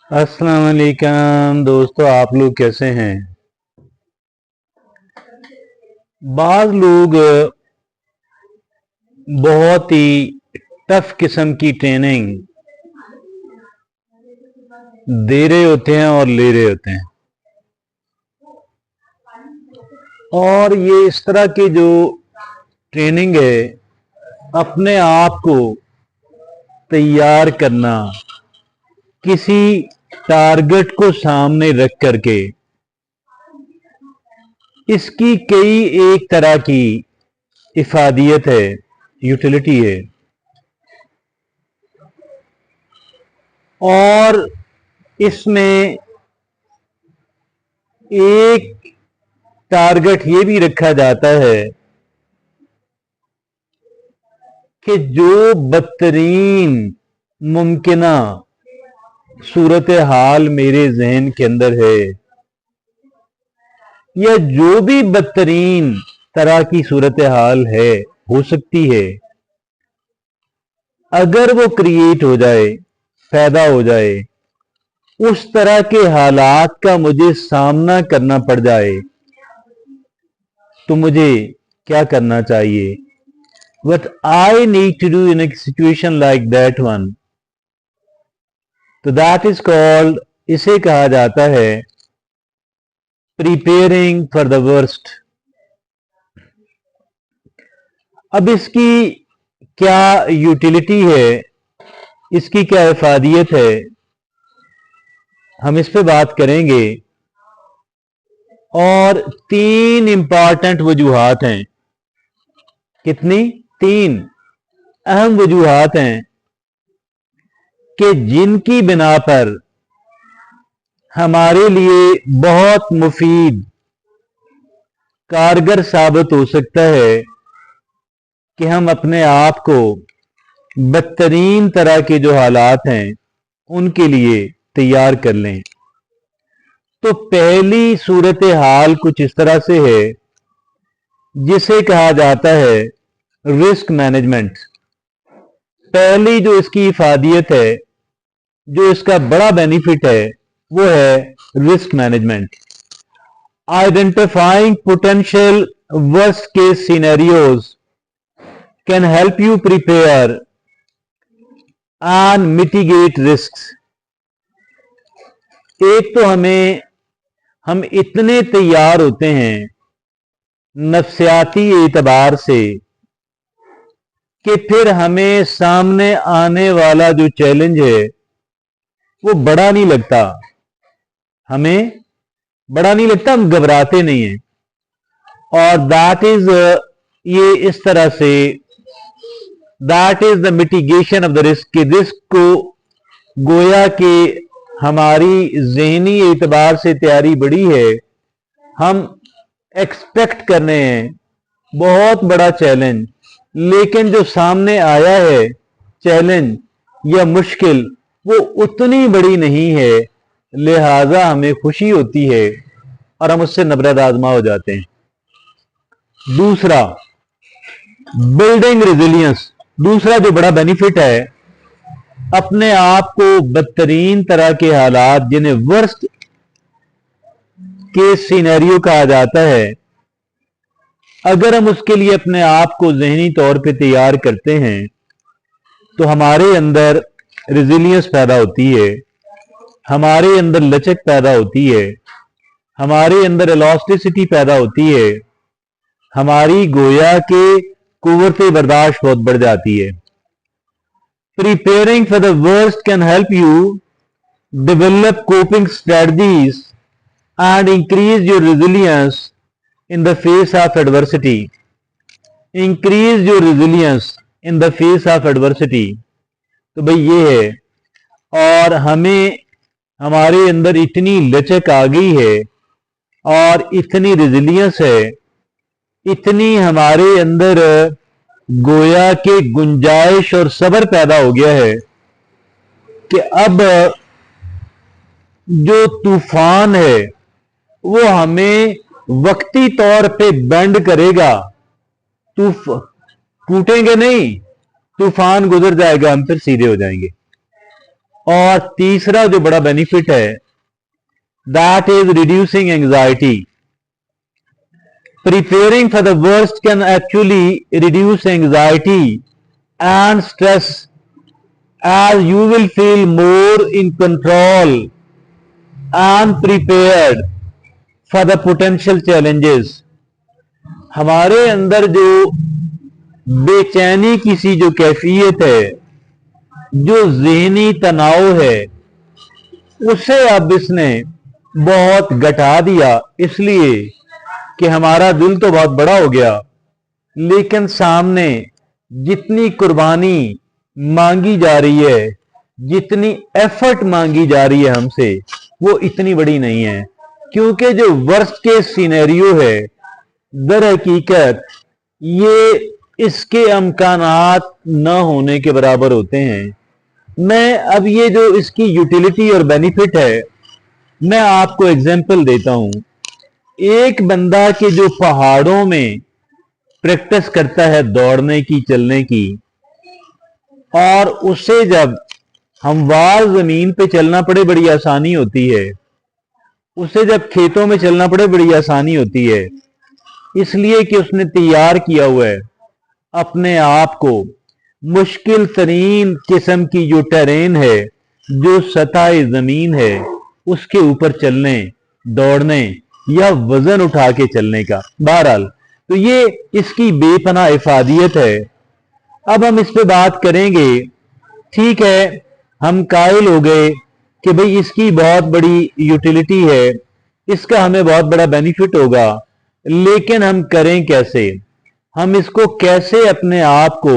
अस्सलाम वालेकुम दोस्तों, आप लोग कैसे हैं। बाज़ लोग बहुत ही टफ किस्म की ट्रेनिंग दे रहे होते हैं और ले रहे होते हैं, और ये इस तरह की जो ट्रेनिंग है अपने आप को तैयार करना किसी टारगेट को सामने रख करके, इसकी कई एक तरह की इफादियत है, यूटिलिटी है। और इसमें एक टारगेट ये भी रखा जाता है कि जो बदतरीन मुमकिना सूरत हाल मेरे जहन के अंदर है, या जो भी बदतरीन तरह की सूरत हाल है हो सकती है, अगर वो क्रिएट हो जाए, पैदा हो जाए, उस तरह के हालात का मुझे सामना करना पड़ जाए, तो मुझे क्या करना चाहिए। What I need to do in a situation like that one, तो that is called, इसे कहा जाता है प्रिपेयरिंग फॉर द वर्स्ट। अब इसकी क्या यूटिलिटी है, इसकी क्या इफादियत है, हम इस पे बात करेंगे। और तीन इंपॉर्टेंट वजूहात हैं। कितनी? तीन अहम वजूहात हैं कि जिनकी बिना पर हमारे लिए बहुत मुफीद, कारगर साबित हो सकता है कि हम अपने आप को बदतरीन तरह के जो हालात हैं उनके लिए तैयार कर लें। तो पहली सूरत हाल कुछ इस तरह से है जिसे कहा जाता है रिस्क मैनेजमेंट। पहली जो इसकी इफादियत है, जो इसका बड़ा बेनिफिट है, वो है risk management. Identifying potential worst case scenarios can help you prepare and mitigate risks. एक तो हम इतने तैयार होते हैं नफ्सियाती एतबार से कि फिर हमें सामने आने वाला जो चैलेंज है वो बड़ा नहीं लगता, हमें बड़ा नहीं लगता, हम घबराते नहीं हैं। और दैट इज, ये इस तरह say that is the mitigation of the risk. Risk को गोया कि हमारी जहनी एतबार से तैयारी बड़ी है, हम एक्सपेक्ट कर रहे हैं बहुत बड़ा चैलेंज, लेकिन जो सामने आया है चैलेंज या मुश्किल वो उतनी बड़ी नहीं है, लिहाजा हमें खुशी होती है और हम उससे नबरत आजमा हो जाते हैं। दूसरा, बिल्डिंग रेजिलियंस। दूसरा जो बड़ा बेनिफिट है, अपने आप को बदतरीन तरह के हालात, जिन्हें वर्स्ट केस सिनेरियो कहा जाता है, अगर हम उसके लिए अपने आप को जहनी तौर पे तैयार करते हैं तो हमारे अंदर रेजिलियंस पैदा होती है, हमारे अंदर लचक पैदा होती है, हमारे अंदर इलास्टिसिटी पैदा होती है, हमारी गोया के कुव्वत बर्दाश्त बहुत बढ़ जाती है। Preparing for the worst can help you develop coping strategies and increase your resilience in the face of adversity. Increase your resilience in the face of adversity. तो भाई ये है, और हमें हमारे अंदर इतनी लचक आ गई है और इतनी रेजिलियंस है, इतनी हमारे अंदर गोया के गुंजाइश और सब्र पैदा हो गया है कि अब जो तूफान है वो हमें वक्ती तौर पे बेंड करेगा, टूटेंगे नहीं, तूफान गुजर जाएगा, हम फिर सीधे हो जाएंगे। और तीसरा जो बड़ा बेनिफिट है, that is reducing anxiety. Preparing for the worst can actually reduce anxiety and stress, as you will feel more in control and prepared for the potential challenges. हमारे अंदर जो बेचैनी की सी जो कैफियत है, जो ज़हनी तनाव है, उसे अब इसने बहुत घटा दिया, इसलिए कि हमारा दिल तो बहुत बड़ा हो गया, लेकिन सामने जितनी कुर्बानी मांगी जा रही है, जितनी एफर्ट मांगी जा रही है हमसे, वो इतनी बड़ी नहीं है. क्योंकि जो वर्स्ट केस सिनेरियो है, दर हकीकत ये इसके अमकानात न होने के बराबर होते हैं. मैं अब ये जो इसकी यूटिलिटी और बेनिफिट है, मैं आपको एग्जांपल देता हूं. एक बंदा के जो पहाड़ों में प्रैक्टिस करता है दौड़ने की, चलने की, और उसे जब हमवार जमीन पे चलना पड़े बड़ी आसानी होती है, उसे जब खेतों में चलना पड़े बड़ी आसानी होती है, इसलिए कि उसने तैयार किया हुआ है अपने आप को मुश्किल तरीन किस्म की जो टेरेन है, जो सतह जमीन है, उसके ऊपर चलने, दौड़ने या वजन उठा के चलने का. बहरहाल तो ये इसकी बेपनाह इफादियत है. अब हम इस पे बात करेंगे. ठीक है, हम कायल हो गए कि भाई इसकी बहुत बड़ी यूटिलिटी है, इसका हमें बहुत बड़ा बेनिफिट होगा, लेकिन हम करें कैसे? हम इसको कैसे अपने आप को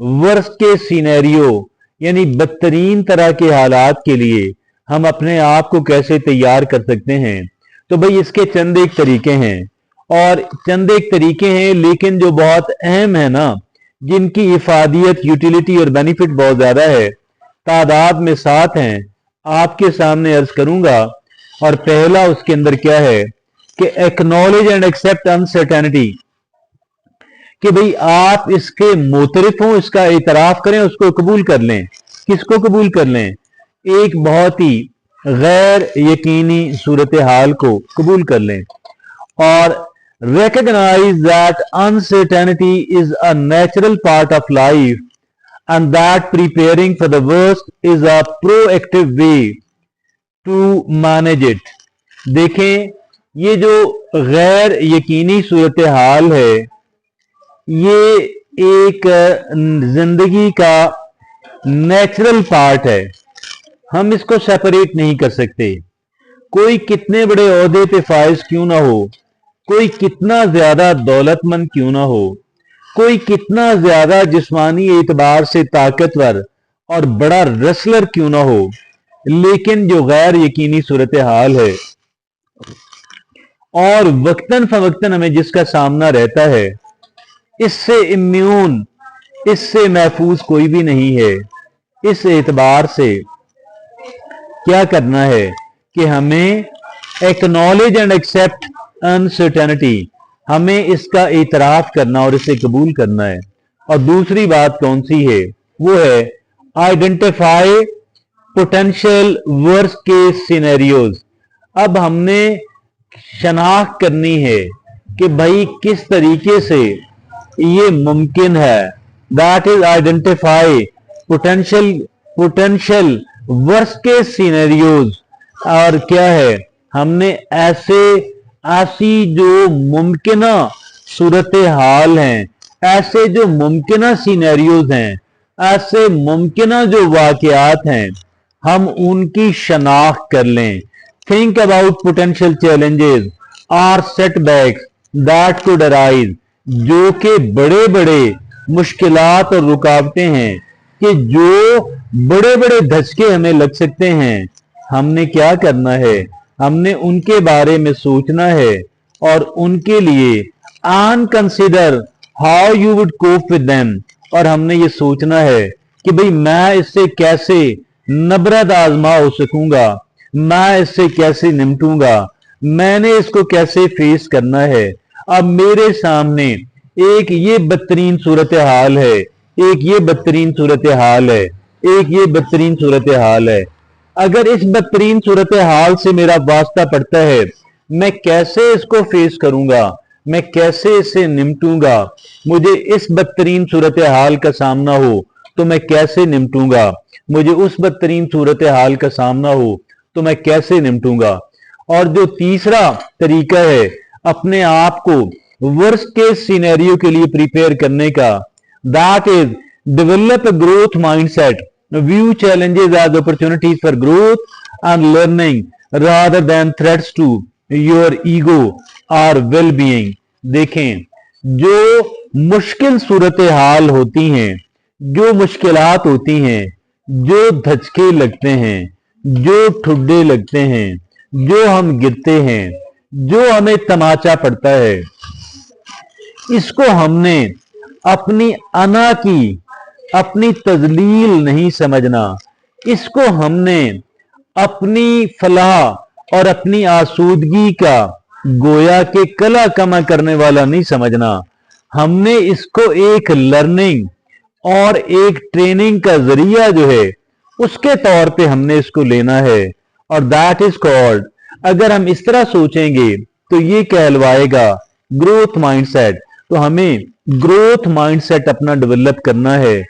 वर्स्ट के सिनेरियो यानी बदतरीन तरह के हालात के लिए हम अपने आप को कैसे तैयार कर सकते हैं? तो भाई इसके चंद एक तरीके हैं, और चंद एक तरीके हैं लेकिन जो बहुत अहम है ना, जिनकी इफादियत, यूटिलिटी और बेनिफिट बहुत ज्यादा है, तादाद में 7 हैं, आपके सामने अर्ज करूंगा. और पहला उसके अंदर क्या है कि एक्नॉलेज एंड एक्सेप्ट अनसर्टेनिटी, कि भाई आप इसके मोतरिफ हों, इसका इतराफ करें, उसको कबूल कर लें. किसको कबूल कर लें? एक बहुत ही गैर यकीनी सूरत हाल को कबूल कर लें. और recognize that uncertainty is a natural part of life and that preparing for the worst is a proactive way to manage it. देखें, ये जो गैर यकीनी सूरत हाल है, ये एक जिंदगी का नेचुरल पार्ट है. हम इसको सेपरेट नहीं कर सकते. कोई कितने बड़े ओहदे पे फाइज क्यों ना हो, कोई कितना ज्यादा दौलतमंद क्यों ना हो, कोई कितना ज्यादा जिस्मानी एतबार से ताकतवर और बड़ा रेसलर क्यों ना हो, लेकिन जो गैर यकीनी सूरत हाल है और वक्तन फवक्तन हमें जिसका सामना रहता है, इससे इम्यून, इससे महफूज कोई भी नहीं है. इस एतबार से क्या करना है कि हमें एक्नॉलेज एंड एक्सेप्ट अनसर्टेनिटी, हमें इसका इतराफ करना और इसे कबूल करना है. और दूसरी बात कौन सी है? वो है identify potential worst case scenarios. अब हमने शनाख्त करनी है कि भाई किस तरीके से ये मुमकिन है. That is identify potential worst case scenarios. और क्या है, हमने ऐसी जो मुमकिना सूरत हाल हैं, ऐसे जो मुमकिना सिनेरियोज हैं, ऐसे मुमकिना जो वाकयात हैं, हम उनकी शनाख्त कर लें. थिंक अबाउट पोटेंशियल चैलेंजेस और सेटबैक्स दैट कुड अराइज, जो कि बड़े बड़े मुश्किलात और रुकावटें हैं, कि जो बड़े बड़े धचके हमें लग सकते हैं. हमने क्या करना है? हमने उनके बारे में सोचना है और उनके लिए and consider how you would cope with them. और हमने ये सोचना है कि भाई मैं इससे कैसे नबरद आजमा हो सकूंगा, मैं इससे कैसे निपटूंगा, मैंने इसको कैसे फेस करना है. अब मेरे सामने एक ये बदतरीन सूरत हाल है, एक ये बदतरीन सूरत हाल है, एक ये बदतरीन सूरत हाल है। अगर इस बदतरीन सूरत हाल से मेरा वास्ता पड़ता है, मैं कैसे इसको फेस करूंगा, मैं कैसे इससे निपटूंगा। मुझे इस बदतरीन सूरत हाल का सामना हो तो मैं कैसे निपटूंगा, मुझे उस बदतरीन सूरत हाल का सामना हो तो मैं कैसे निपटूंगा। और जो तीसरा तरीका है अपने आप को वर्स्ट केस सिनेरियो के लिए प्रिपेयर करने का, that is develop a growth mindset, view challenges as opportunities for growth and learning rather than threats to your ego और वेल बीइंग। देखें, जो मुश्किल सूरत हाल होती हैं, जो मुश्किलात होती हैं, जो धचके लगते हैं, जो ठुड्डे लगते हैं, जो हम गिरते हैं, जो हमें तमाचा पड़ता है, इसको हमने अपनी अना की, अपनी तजलील नहीं समझना। इसको हमने अपनी फलाह और अपनी आसूदगी का गोया के कला कमा करने वाला नहीं समझना। हमने इसको एक लर्निंग और एक ट्रेनिंग का जरिया जो है उसके तौर पे हमने इसको लेना है, और दैट इज कॉल्ड, अगर हम इस तरह सोचेंगे तो ये कहलवाएगा ग्रोथ माइंडसेट। तो हमें ग्रोथ माइंडसेट अपना डेवलप करना है।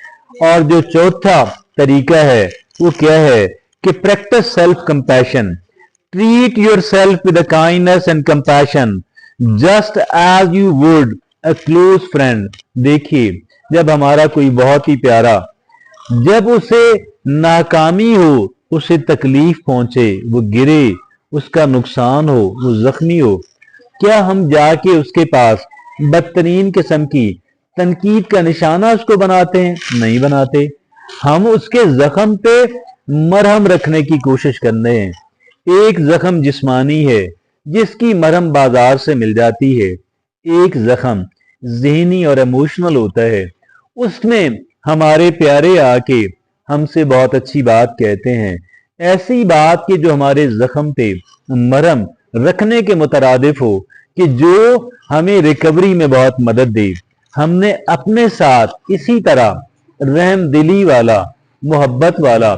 और जो चौथा तरीका है वो क्या है कि practice self compassion, treat yourself with kindness and compassion just as you would a close friend. देखिए, जब हमारा कोई बहुत ही प्यारा, जब उसे नाकामी हो, उसे तकलीफ पहुंचे, वो गिरे, उसका नुकसान हो, वो जख्मी हो, क्या हम जाके उसके पास बदतरीन किस्म की तनकीद का निशाना उसको बनाते हैं? नहीं बनाते। हम उसके जख्म पे मरहम रखने की कोशिश करते हैं। एक जख्म जिस्मानी है जिसकी मरहम बाजार से मिल जाती है, एक जख्म ज़हनी और इमोशनल होता है। उसमें हमारे प्यारे आके हमसे बहुत अच्छी बात कहते हैं, ऐसी बात कि जो हमारे जख्म पे मरहम रखने के मुतरादिफ हो, कि जो हमें रिकवरी में बहुत मदद दे। हमने अपने साथ इसी तरह रहम दिली वाला, मोहब्बत वाला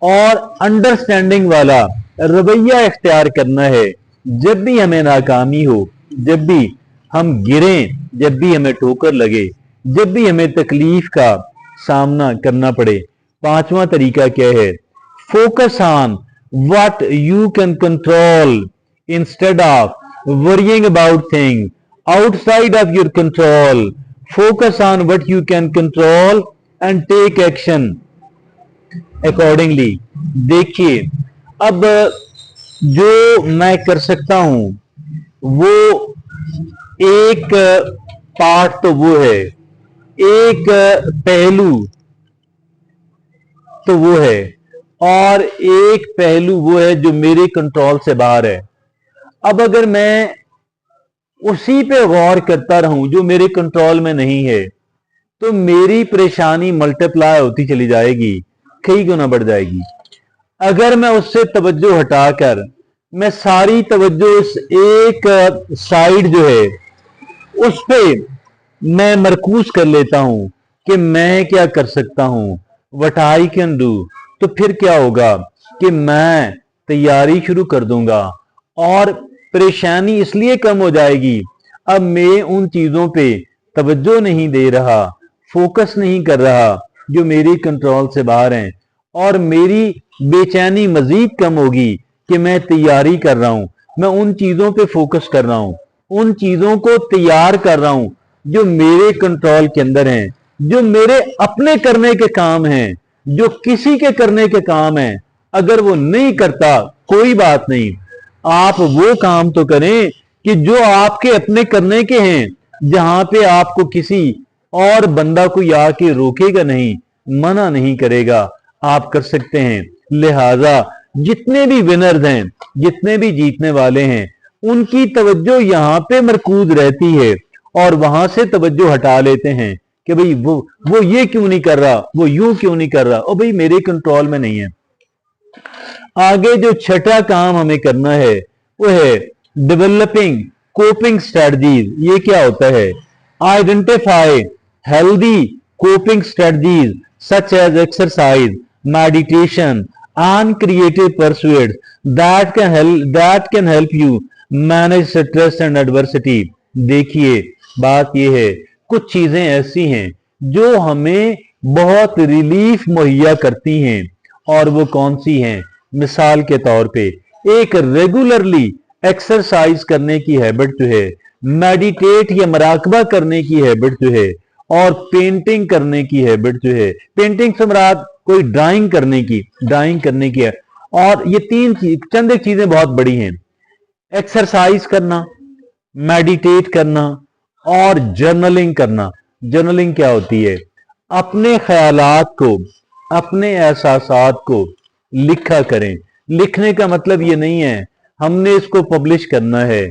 और अंडरस्टैंडिंग वाला रवैया इख्तियार करना है। जब भी हमें नाकामी हो, जब भी हम गिरें, जब भी हमें ठोकर लगे, जब भी हमें तकलीफ का सामना करना पड़े, पांचवा तरीका क्या है? Focus on what you can control instead of worrying about things outside of your control. Focus on what you can control and take action accordingly. देखिए, अब जो मैं कर सकता हूं वो एक पार्ट तो वो है, एक पहलू तो वो है, और एक पहलू वो है जो मेरे कंट्रोल से बाहर है। अब अगर मैं उसी पे गौर करता रहूं जो मेरे कंट्रोल में नहीं है, तो मेरी परेशानी मल्टीप्लाई होती चली जाएगी, कई गुना बढ़ जाएगी। अगर मैं उससे तवज्जो हटाकर मैं सारी तवज्जो इस एक साइड जो है उस पे मैं मरकूज कर लेता हूं कि मैं क्या कर सकता हूं, व्हाट आई कैन डू, तो फिर क्या होगा कि मैं तैयारी शुरू कर दूंगा और परेशानी इसलिए कम हो जाएगी। अब मैं उन चीजों पे तवज्जो नहीं दे रहा, फोकस नहीं कर रहा जो मेरी कंट्रोल से बाहर हैं, और मेरी बेचैनी मजीद कम होगी कि मैं तैयारी कर रहा हूं, मैं उन चीजों पे फोकस कर रहा हूं, उन चीजों को तैयार कर रहा हूं जो मेरे कंट्रोल के अंदर हैं, जो मेरे अपने करने के काम हैं, जो किसी के करने के काम हैं। अगर वो नहीं करता कोई बात नहीं, आप वो काम तो करें कि जो आपके अपने करने के हैं, जहां पे आपको किसी और बंदा कोई आके रोकेगा नहीं, मना नहीं करेगा, आप कर सकते हैं। लिहाजा जितने भी विनर्स हैं, जितने भी जीतने वाले हैं, उनकी तवज्जो यहां पे मरकूज रहती है और वहां से तवज्जो हटा लेते हैं कि भाई वो ये क्यों नहीं कर रहा, वो यूं क्यों नहीं कर रहा, और भाई मेरे कंट्रोल में नहीं है। आगे जो छठा काम हमें करना है वो है डेवलपिंग कोपिंग स्ट्रेटजीज। ये क्या होता है? Identify healthy coping strategies such as exercise meditation, and creative pursuits that can help you manage stress and adversity. देखिए, बात यह है, कुछ चीजें ऐसी हैं जो हमें बहुत रिलीफ मुहैया करती हैं, और वो कौन सी हैं? मिसाल के तौर पे एक रेगुलरली एक्सरसाइज करने की हैबिट जो है, मेडिटेट या मराकबा करने की हैबिट जो है, और पेंटिंग करने की हैबिट जो है, पेंटिंग से मुराद कोई ड्राइंग करने की है। और ये चंद एक चीजें बहुत बड़ी हैं, एक्सरसाइज करना, मेडिटेट करना और जर्नलिंग करना। जर्नलिंग क्या होती है? अपने ख्यालात को, अपने एहसासात को लिखा करें। लिखने का मतलब ये नहीं है हमने इसको पब्लिश करना है,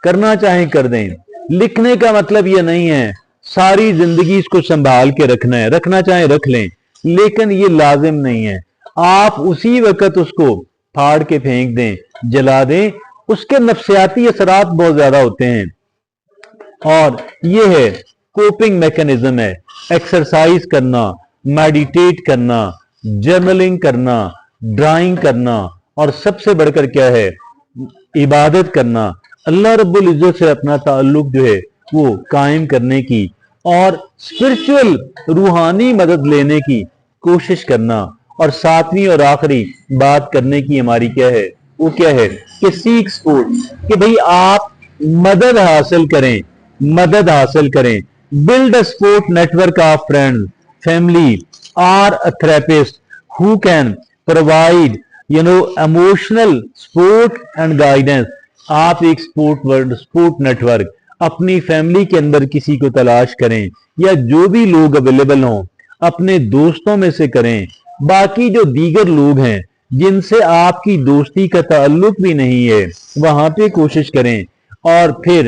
करना चाहे कर दें। लिखने का मतलब ये नहीं है सारी जिंदगी इसको संभाल के रखना है, रखना चाहे रख लें, लेकिन ये लाजिम नहीं है आप उसी वक्त उसको फाड़ के फेंक दें, जला दें। उसके नफ्सियाती असरात बहुत ज्यादा होते हैं, और ये है कोपिंग मैकेनिज्म है। एक्सरसाइज करना, मेडिटेट करना, जर्नलिंग करना, ड्राइंग करना, और सबसे बढ़कर क्या है? इबादत करना, अल्लाह रब्बुल इज्जत से अपना ताल्लुक जो है वो कायम करने की, और स्पिरिचुअल रूहानी मदद लेने की कोशिश करना। और सातवीं और आखिरी बात करने की हमारी क्या है? वो क्या है कि सीख सपोर्ट, कि भाई आप मदद हासिल करें। Build a support network of friends, family और a therapist who can provide emotional support and guidance. आप एक सपोर्ट नेटवर्क अपनी फैमिली के अंदर किसी को तलाश करें, या जो भी लोग अवेलेबल हों अपने दोस्तों में से करें। बाकी जो दीगर लोग हैं जिनसे आपकी दोस्ती का ताल्लुक भी नहीं है, वहां पे कोशिश करें। और फिर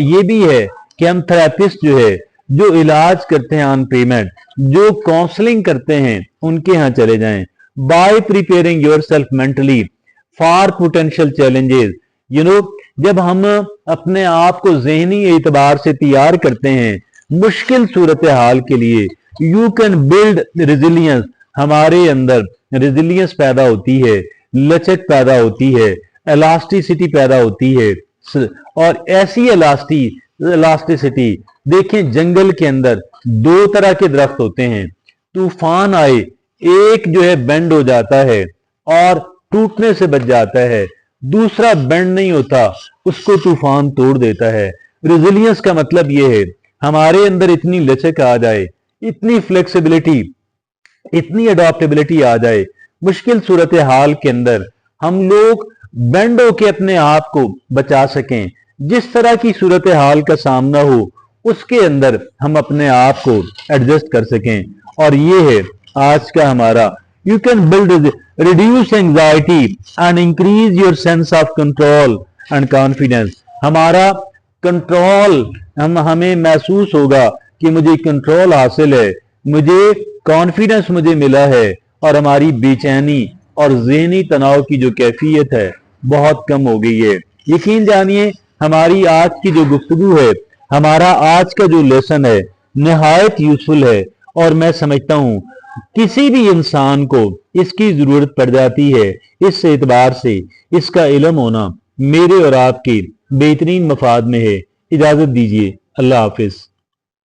ये भी है कि हम थेरेपिस्ट जो है, जो इलाज करते हैं ऑन पेमेंट, जो काउंसलिंग करते हैं, उनके यहाँ चले जाएं। Bye preparing yourself mentally for potential challenges, जब हम अपने आप को ज़हनी एतबार से तैयार करते हैं मुश्किल सूरत हाल के लिए, यू कैन बिल्ड रेजिलियंस। हमारे अंदर रेजिलियंस पैदा होती है, लचक पैदा होती है, इलास्टिसिटी पैदा होती है। और ऐसी इलास्टिसिटी देखें, जंगल के अंदर दो तरह के दरख्त होते हैं। तूफान आए, एक जो है बेंड हो जाता है और टूटने से बच जाता है, दूसरा बेंड नहीं होता, उसको तूफान तोड़ देता है। रेजिलियंस का मतलब यह है हमारे अंदर इतनी लचक आ जाए, इतनी फ्लेक्सिबिलिटी, इतनी अडॉप्टेबिलिटी आ जाए, मुश्किल सूरत हाल के अंदर हम लोग बेंड होके अपने आप को बचा सकें। जिस तरह की सूरत हाल का सामना हो उसके अंदर हम अपने आप को एडजस्ट कर सकें। और ये है आज का हमारा, you can build reduce anxiety and increase your sense of control and confidence. हमारा कंट्रोल, हमें महसूस होगा कि मुझे कंट्रोल हासिल है, मुझे कॉन्फिडेंस मुझे मिला है, और हमारी बेचैनी और ज़हनी तनाव की जो कैफियत है बहुत कम हो गई है। यकीन जानिए हमारी आज की जो गुफ्तगू है, हमारा आज का जो लेसन है, निहायत यूजफुल है। और मैं समझता हूँ किसी भी इंसान को इसकी जरूरत पड़ जाती है। इस एतबार से इसका इल्म होना मेरे और आपके बेहतरीन मफाद में है। इजाजत दीजिए, अल्लाह हाफिज।